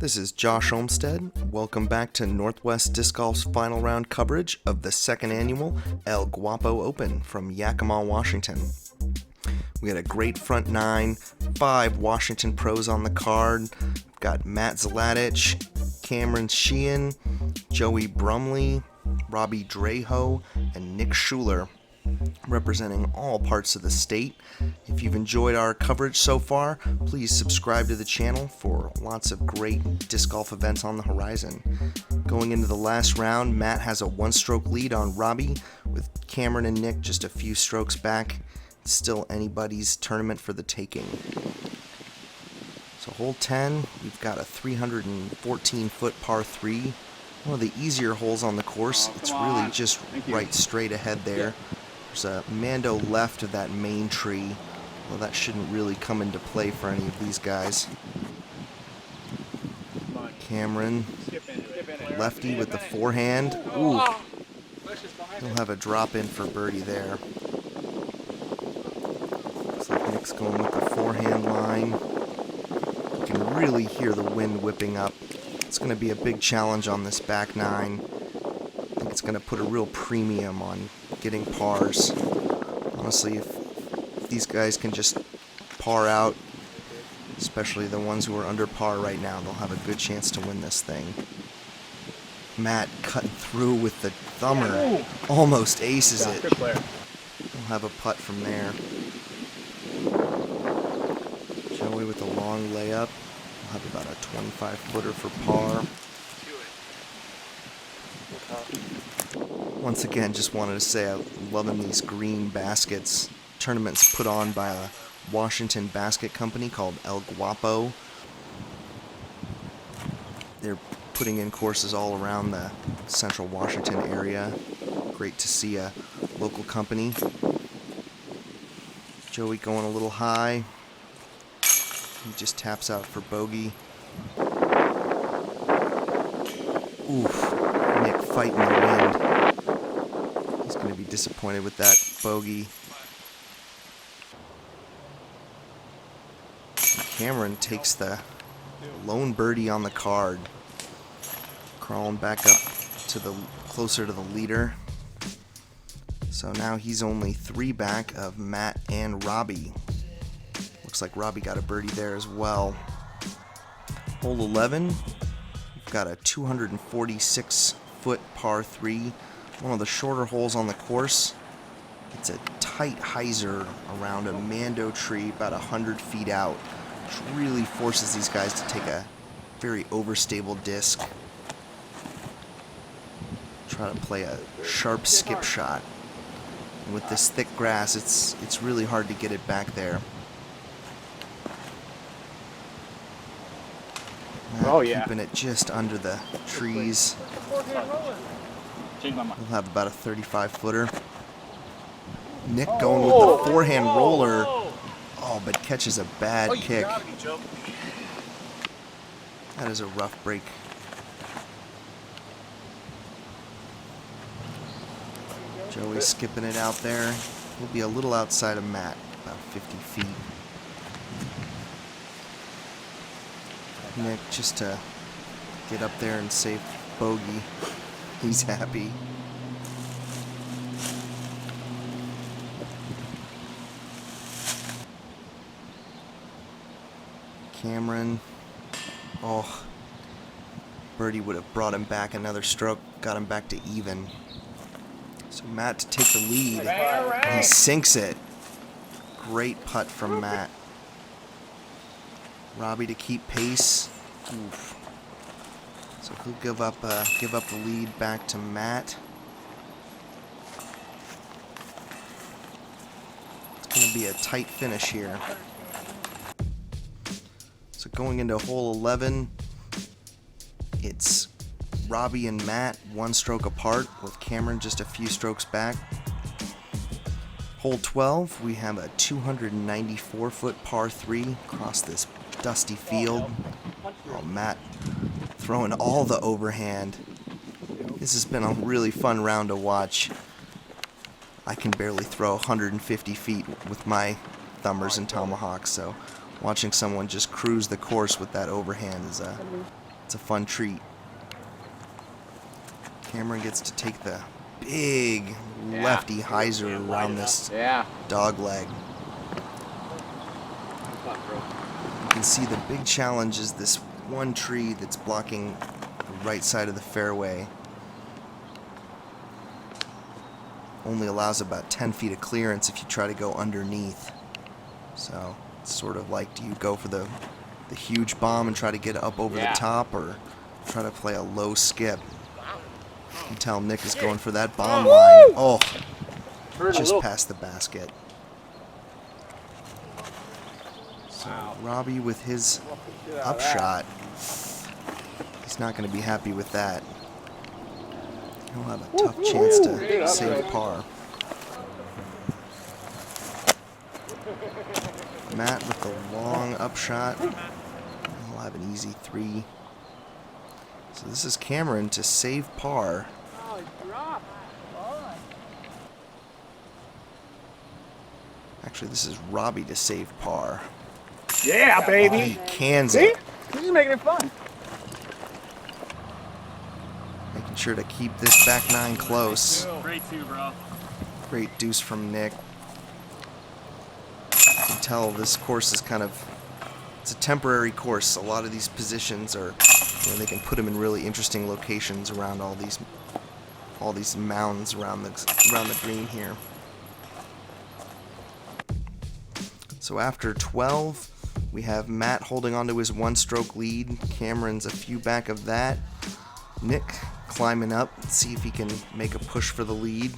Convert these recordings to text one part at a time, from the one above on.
This is Josh Olmstead. Welcome back to Northwest Disc Golf's final round coverage of the second annual El Guapo Open from Yakima, Washington. We had a great front nine, 5 Washington pros on the card. We've got Matt Zlatich, Sheehan, Joey Brumley, Robbi Drahos, and Nick Shuler, representing all parts of the state. If you've enjoyed our coverage so far, please subscribe to the channel for lots of great disc golf events on the horizon. Going into the last round, Matt has a 1-stroke lead on Robbi, with Cameron and Nick just a few strokes back. It's still anybody's tournament for the taking. So hole 10, we've got a 314-foot par 3. One of the easier holes on the course. It's really just right straight ahead there. There's a Mando left of that main tree. Well, that shouldn't really come into play for any of these guys. Cameron, lefty with the forehand. Ooh, he'll have a drop in for birdie there. Looks like Nick's going with the forehand line. You can really hear the wind whipping up. It's going to be a big challenge on this back nine. I think it's going to put a real premium on getting pars. Honestly, if these guys can just par out, especially the ones who are under par right now, they'll have a good chance to win this thing. Matt cutting through with the thumber, almost aces it. He'll have a putt from there. Joey with a long layup. He'll have about a 25-footer for par. Once again, just wanted to say I'm loving these green baskets. Tournaments put on by a Washington basket company called El Guapo. They're putting in courses all around the central Washington area. Great to see a local company. Joey going a little high. He just taps out for bogey. Oof, Nick fighting the wind. He's going to be disappointed with that bogey. Cameron takes the lone birdie on the card. Crawling back up to the closer to the leader. So now he's only 3 back of Matt and Robbi. Looks like Robbi got a birdie there as well. Hole 11, we've got a 246-foot par 3. One of the shorter holes on the course. It's a tight hyzer around a Mando tree about 100 feet out, which really forces these guys to take a very overstable disc. Try to play a sharp skip shot. And with this thick grass, it's really hard to get it back there. Keeping it just under the trees. He'll have about a 35-footer. Nick going with the forehand roller. Oh, but catches a bad kick. That is a rough break. Joey skipping it out there. He'll be a little outside of Matt, about 50 feet. Nick just to get up there and save bogey. He's happy. Cameron. Oh, birdie would have brought him back another stroke, got him back to even. So Matt to take the lead. And he sinks it. Great putt from Matt. Robbi to keep pace. Oof. So he'll give up the lead back to Matt. It's going to be a tight finish here. So going into hole 11, it's Robbi and Matt 1 stroke apart, with Cameron just a few strokes back. Hole 12, we have a 294-foot par 3 across this dusty field. Oh, Matt throwing all the overhand. This has been a really fun round to watch. I can barely throw 150 feet with my thumbers and tomahawks, so watching someone just cruise the course with that overhand is It's a fun treat. Cameron gets to take the big lefty hyzer around this dog leg. You can see the big challenge is this one tree that's blocking the right side of the fairway. Only allows about 10 feet of clearance if you try to go underneath. So it's sort of like, do you go for the huge bomb and try to get up over the top, or try to play a low skip? You can tell Nick is going for that bomb line. Oh, just past the basket. So Robbi with his upshot, he's not going to be happy with that. He'll have a tough chance to save par. Matt with the long upshot. He'll have an easy 3. So this is Cameron to save par. Actually, this is Robbi to save par. Yeah, baby. He cans it. He's just making it fun. Making sure to keep this back 9 close. Great too, bro. Great deuce from Nick. You can tell this course is kind of, it's a temporary course. A lot of these positions are, they can put them in really interesting locations around all these mounds around the green here. So after 12, we have Matt holding on to his 1-stroke lead. Cameron's a few back of that. Nick climbing up, see if he can make a push for the lead.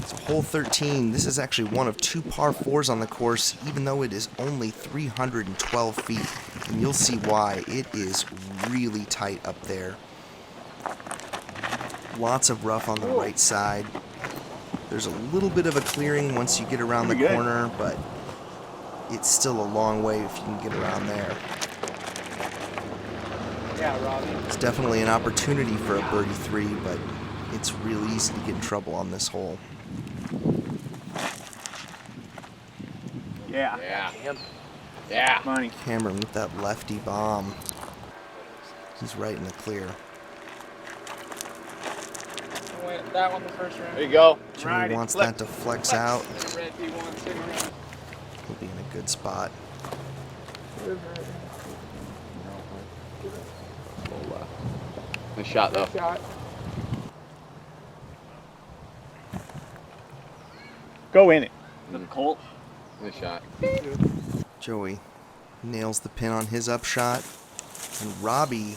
So hole 13, this is actually one of 2 par 4s on the course, even though it is only 312 feet. And you'll see why. It is really tight up there. Lots of rough on the right side. There's a little bit of a clearing once you get around the corner, but it's still a long way if you can get around there. Yeah, Robbi. It's definitely an opportunity for a birdie 3, but it's really easy to get in trouble on this hole. Yeah. Money. Cameron with that lefty bomb. He's right in the clear. That one the first round. There you go. Jimmy wants that to flex out. Red P1 sitting around. He'll be in a good spot. Nice shot, though. Go in it. The Colt. Nice shot. Joey nails the pin on his upshot. And Robbi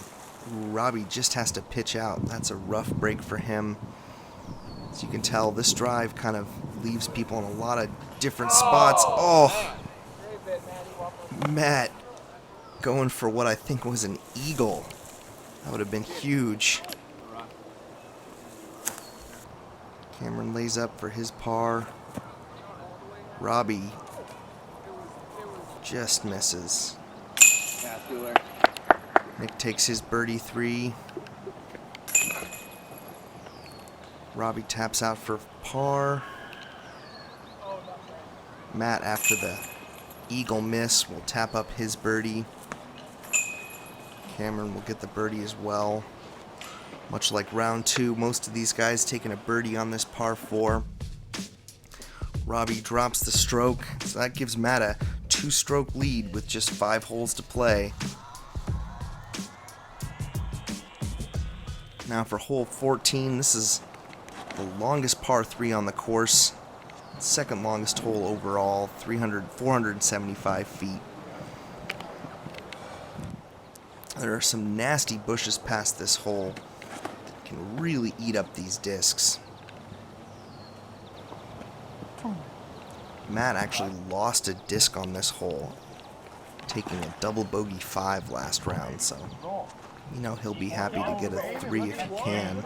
just has to pitch out. That's a rough break for him. As you can tell, this drive kind of leaves people in a lot of different spots. Oh, Matt going for what I think was an eagle. That would have been huge. Cameron lays up for his par. Robbi just misses. Nick takes his birdie 3. Robbi taps out for par. Matt, after the eagle miss, will tap up his birdie. Cameron will get the birdie as well. Much like round 2, most of these guys taking a birdie on this par 4. Robbi drops the stroke, so that gives Matt a 2-stroke lead with just 5 holes to play. Now for hole 14, this is the longest par 3 on the course. Second longest hole overall, 475 feet. There are some nasty bushes past this hole that can really eat up these discs. Matt actually lost a disc on this hole, taking a double bogey 5 last round, so he'll be happy to get a 3 if he can.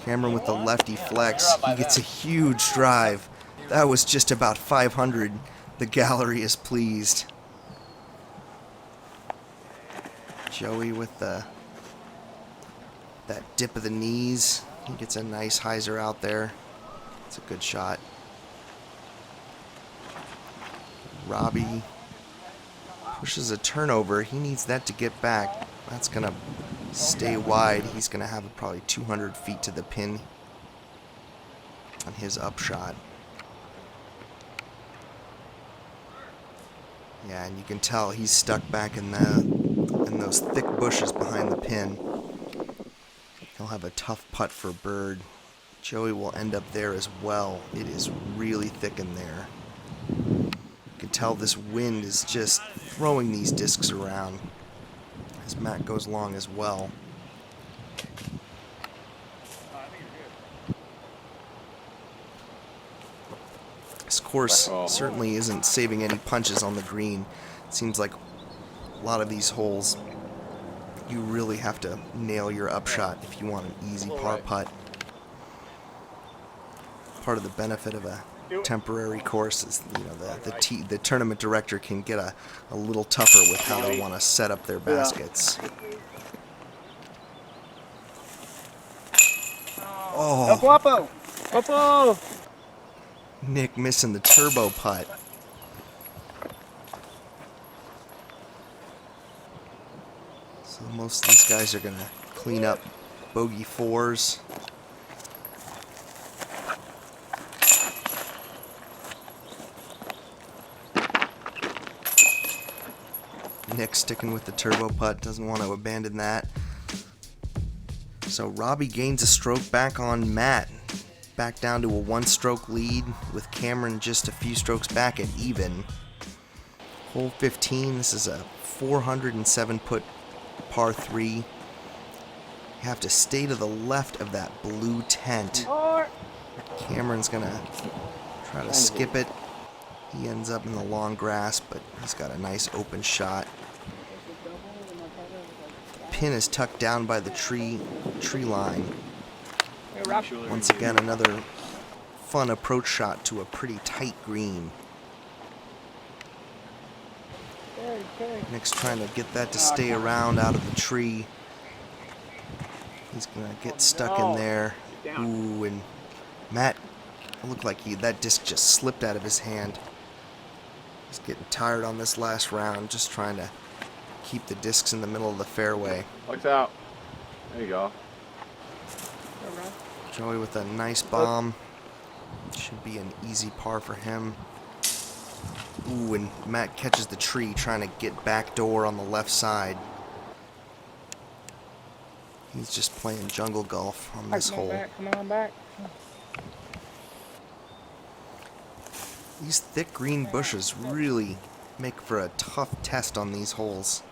Cameron with the lefty flex, he gets a huge drive. That was just about 500. The gallery is pleased. Joey with that dip of the knees, he gets a nice hyzer out there. It's a good shot. Pushes a turnover. He needs that to get back. That's going to stay wide. He's going to have probably 200 feet to the pin on his upshot. Yeah, and you can tell he's stuck back in those thick bushes behind the pin. He'll have a tough putt for bird. Joey will end up there as well. It is really thick in there. You can tell this wind is just throwing these discs around as Matt goes long as well. This course certainly isn't saving any punches on the green. It seems like a lot of these holes, you really have to nail your upshot if you want an easy par putt. Part of the benefit of a temporary course is, you know, the tournament director can get a little tougher with how they want to set up their baskets. Oh, Guapo! Guapo! Nick missing the turbo putt. So most of these guys are going to clean up bogey fours. Nick sticking with the turbo putt, doesn't want to abandon that. So Robbi gains a stroke back on Matt. Back down to a one-stroke lead with Cameron just a few strokes back at even. Hole 15, this is a 407-foot par 3. You have to stay to the left of that blue tent. Cameron's going to try to skip it. He ends up in the long grass, but he's got a nice open shot. The pin is tucked down by the tree line. Once again, another fun approach shot to a pretty tight green. Nick's trying to get that to stay around out of the tree. He's going to get stuck in there. Ooh, and Matt, it looked like that disc just slipped out of his hand. He's getting tired on this last round, just trying to keep the discs in the middle of the fairway. Lights out. There you go. Joey with a nice bomb. Should be an easy par for him. Ooh, and Matt catches the tree, trying to get back door on the left side. He's just playing jungle golf on this hole. Come on back. These thick green bushes really make for a tough test on these holes.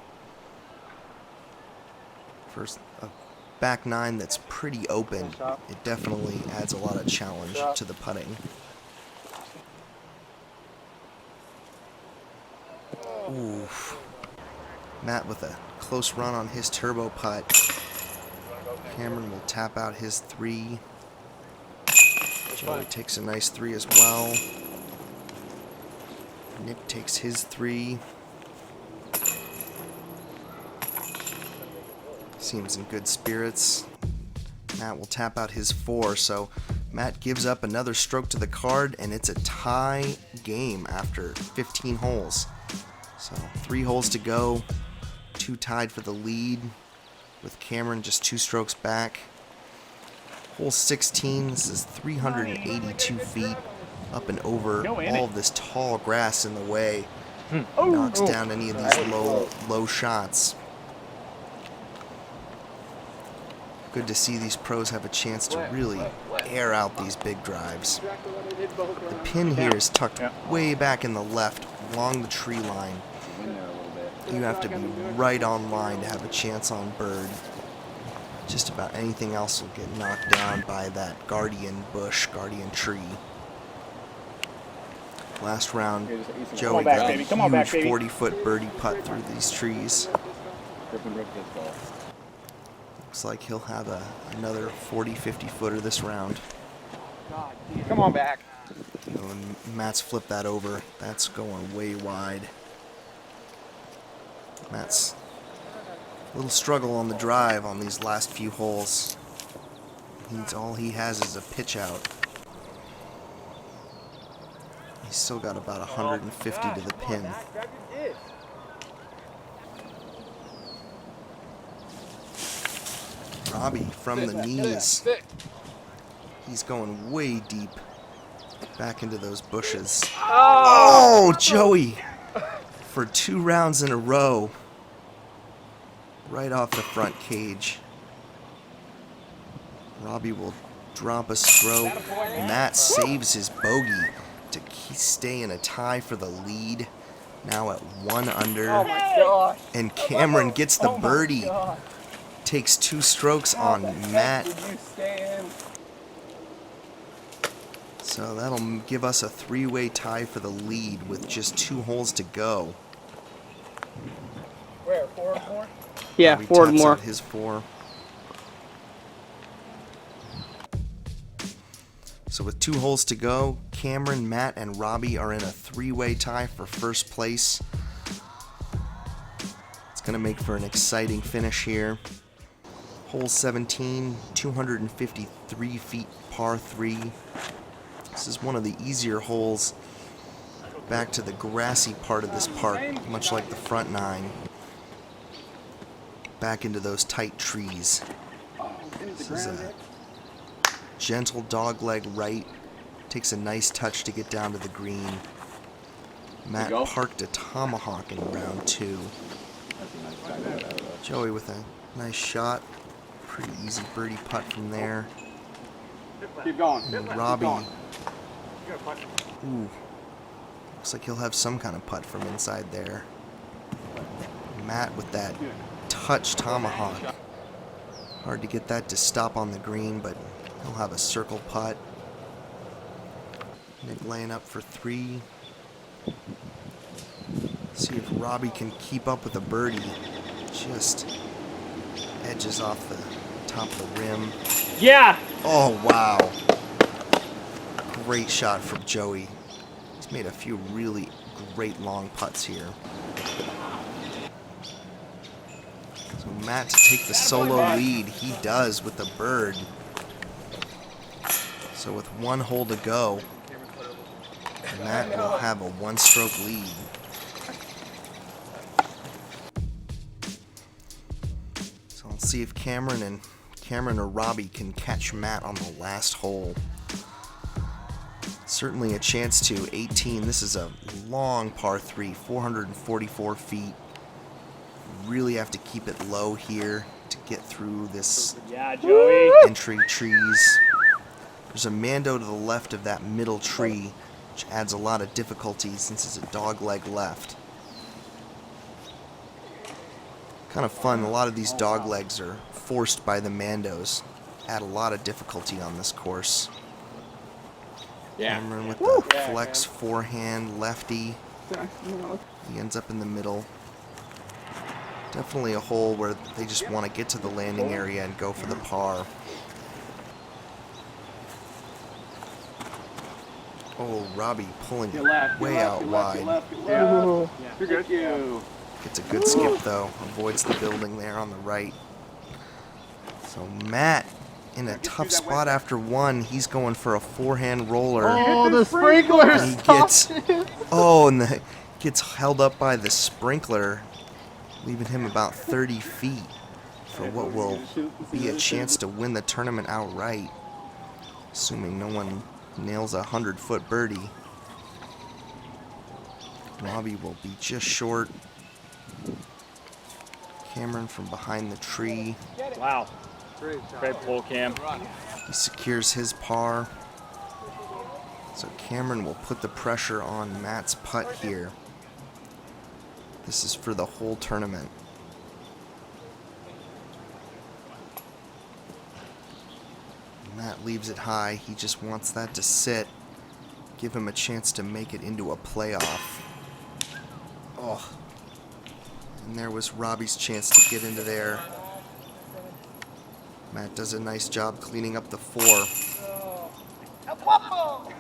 First, a back nine that's pretty open. It definitely adds a lot of challenge to the putting. Oof. Matt with a close run on his turbo putt. Cameron will tap out his 3. Joey takes a nice 3 as well. Nick takes his 3. Seems in good spirits. Matt will tap out his 4, so Matt gives up another stroke to the card, and it's a tie game after 15 holes. So 3 holes to go, 2 tied for the lead, with Cameron just 2 strokes back. Hole 16, this is 382 feet up and over all of this tall grass in the way. Knocks down any of these low shots. Good to see these pros have a chance to really air out these big drives. The pin here is tucked way back in the left along the tree line. You have to be right on line to have a chance on bird. Just about anything else will get knocked down by that guardian bush, guardian tree. Last round, Joey got a huge 40-foot birdie putt through these trees. Looks like he'll have another 40-50 footer this round. Come on back. And Matt's flipped that over. That's going way wide. Matt's a little struggle on the drive on these last few holes. All he has is a pitch out. He's still got about 150 to the pin. Robbi from the knees. He's going way deep back into those bushes. Oh, Joey! For 2 rounds in a row. Right off the front cage. Robbi will drop a stroke. Matt saves his bogey to stay in a tie for the lead. Now at 1 under. Oh my gosh. And Cameron gets the birdie. Takes 2 strokes on Matt. Did you stay in? So that'll give us a 3-way tie for the lead with just 2 holes to go. Where? 4 or 4? Yeah, Robbi 4 taps more. out his 4. So with 2 holes to go, Cameron, Matt, and Robbi are in a 3-way tie for first place. It's going to make for an exciting finish here. Hole 17, 253 feet par 3. This is one of the easier holes back to the grassy part of this park, much like the front 9. Back into those tight trees. This is a gentle dogleg right. Takes a nice touch to get down to the green. Matt parked a tomahawk in round 2. Joey with a nice shot. Pretty easy birdie putt from there. Keep going. And Robbi. Ooh. Looks like he'll have some kind of putt from inside there. Matt with that touch tomahawk. Hard to get that to stop on the green, but he'll have a circle putt. Nick laying up for 3. See if Robbi can keep up with a birdie. Just edges off the top of the rim. Yeah! Oh, wow. Great shot from Joey. He's made a few really great long putts here. So Matt to take the solo lead. He does with the bird. So with 1 hole to go, Matt will have a 1-stroke lead. So let's see if Cameron or Robbi can catch Matt on the last hole. Certainly a chance to. 18. This is a long par 3, 444 feet. Really have to keep it low here to get through this entry trees. There's a mando to the left of that middle tree, which adds a lot of difficulty since it's a dogleg left. Kind of fun. A lot of these doglegs are forced by the mandos. Add a lot of difficulty on this course. Cameron with the flex forehand lefty. He ends up in the middle. Definitely a hole where they just want to get to the landing area and go for the par. Oh, Robbi pulling it way out wide. You're good. Gets a good skip though. Avoids the building there on the right. So Matt in a tough spot after 1. He's going for a forehand roller. Oh, the sprinkler! And he gets and gets held up by the sprinkler, leaving him about 30 feet for what will be a chance to win the tournament outright, assuming no one nails a 100-foot birdie. Robbi will be just short. Cameron from behind the tree. Wow. Great pull, Cam. He secures his par. So Cameron will put the pressure on Matt's putt here. This is for the whole tournament. Matt leaves it high. He just wants that to sit. Give him a chance to make it into a playoff. Oh. And there was Robbi's chance to get into there. Matt does a nice job cleaning up the 4. Guapo!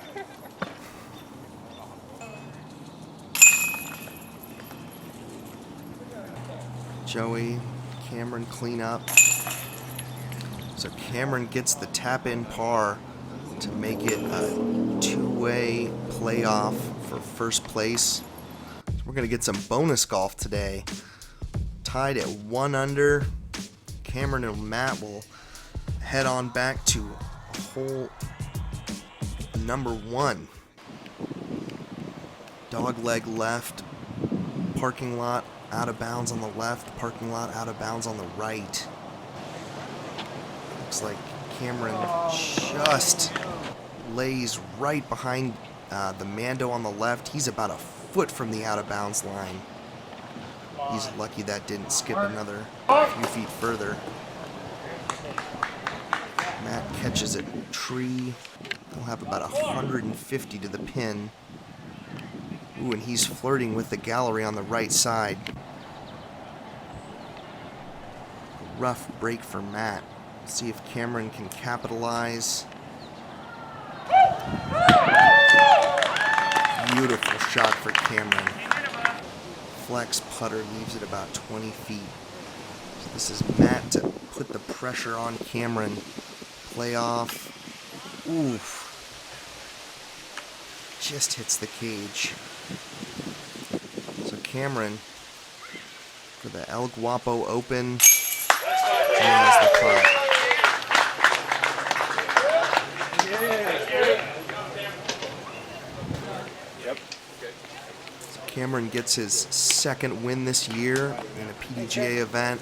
Joey, Cameron clean up. So Cameron gets the tap-in par to make it a 2-way playoff for first place. So we're going to get some bonus golf today. Tied at 1 under. Cameron and Matt will head on back to hole number 1. Dogleg left, parking lot out of bounds on the left, parking lot out of bounds on the right. Looks like Cameron just lays right behind the Mando on the left. He's about a foot from the out of bounds line. He's lucky that didn't skip another few feet further. Matt catches a tree. He'll have about 150 to the pin. Ooh, and he's flirting with the gallery on the right side. Rough break for Matt. See if Cameron can capitalize. Beautiful shot for Cameron. Flex putter leaves it about 20 feet. So this is Matt to put the pressure on Cameron. Play off. Oof. Just hits the cage. So Cameron, for the El Guapo Open, nails the putt. So Cameron gets his second win this year in a PDGA event.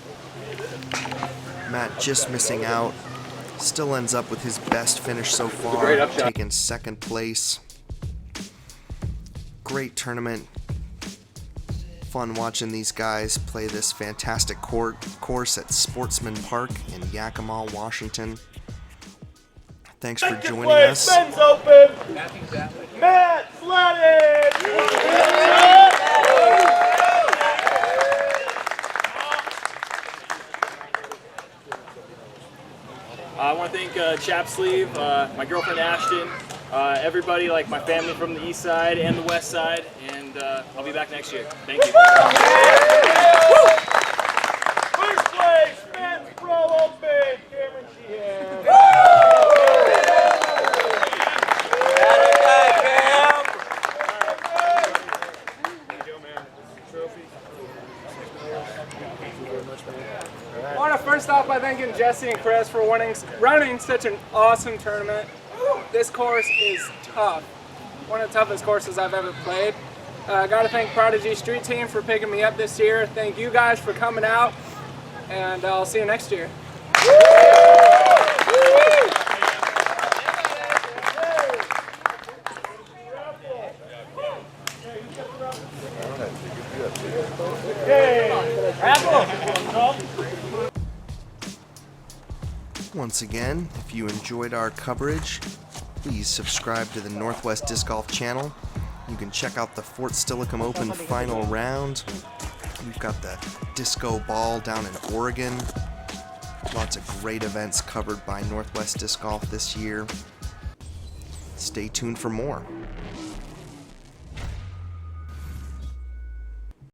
Matt just missing out. Still ends up with his best finish so far, taking second place. Great tournament. Fun watching these guys play this fantastic course at Sportsman Park in Yakima, Washington. Thanks for joining us. Men's Open. Matt Zlatich. I want to thank Chap Sleeve, my girlfriend Ashton, everybody, like my family from the east side and the west side, and I'll be back next year. Thank you. First place, Men's Pro Open, Cameron Sheehan. I want to first off by thanking Jesse and Chris for running such an awesome tournament. This course is tough. One of the toughest courses I've ever played. Got to thank Prodigy Street Team for picking me up this year. Thank you guys for coming out, and I'll see you next year. Once again, if you enjoyed our coverage, please subscribe to the Northwest Disc Golf channel. You can check out the Fort Steilacoom Open final round. We've got the disco ball down in Oregon. Lots of great events covered by Northwest Disc Golf this year. Stay tuned for more.